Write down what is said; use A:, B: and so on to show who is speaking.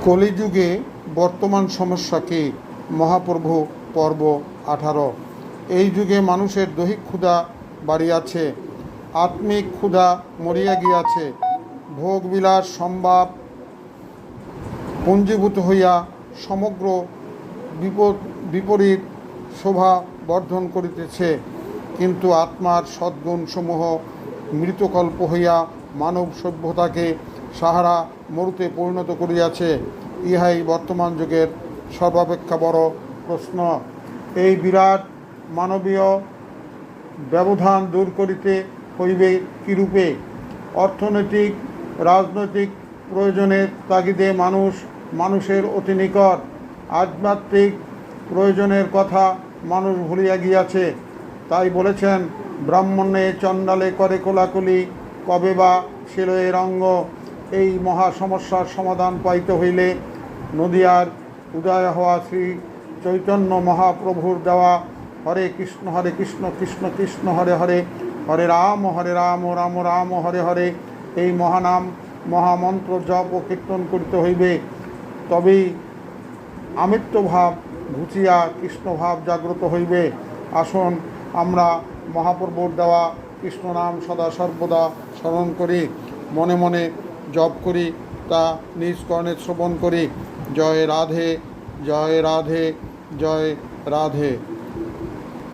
A: কলিযুগে বর্তমান সমস্যা কি? মহাপ্রভু পর্ব 18। এই যুগে মানুষের দৈহিক ক্ষুধা বাড়িয়াছে, আত্মিক ক্ষুধা মরিয়া গিয়াছে। ভোগবিলাস সম্ভাব পুঞ্জীভূত হইয়া সমগ্র বিপরীত শোভা বর্ধন করিতেছে, কিন্তু আত্মার সদ্গুণসমূহ মৃতকল্প হইয়া মানব সভ্যতাকে সাহারা মরুতে পরিণত করিয়াছে। ইহাই বর্তমান যুগের সর্বাপেক্ষা বড় প্রশ্ন। এই বিরাট মানবীয় ব্যবধান দূর করিতে হইবে কিরূপে? অর্থনৈতিক রাজনৈতিক প্রয়োজনের তাগিদে মানুষের অতি নিকট, আধ্যাত্মিক প্রয়োজনের কথা মানুষ ভুলিয়া গিয়াছে। তাই বলেছেন, ব্রাহ্মণে চণ্ডালে করে কোলাকুলি, কবে বা ছিল এর অঙ্গ। এই মহা সমস্যার সমাধান পাইতে হইলে নদিয়ার উদয় হওয়া শ্রী চৈতন্য মহাপ্রভুর দেওয়া হরে কৃষ্ণ কৃষ্ণ কৃষ্ণ হরে হরে, হরে রাম রাম রাম হরে হরে এই মহানাম মহামন্ত্র জপ ও কীর্তন করিতে হইবে। তবেই আমিত্বভাব ঘুচিয়া কৃষ্ণভাব জাগ্রত হইবে। আসুন আমরা মহাপ্রভুর দেওয়া কৃষ্ণ নাম সদা সর্বদা স্মরণ করি, মনে মনে জপ করি, তা নিজ কর্ণে শ্রবণ করি। জয় রাধে, জয় রাধে, জয় রাধে।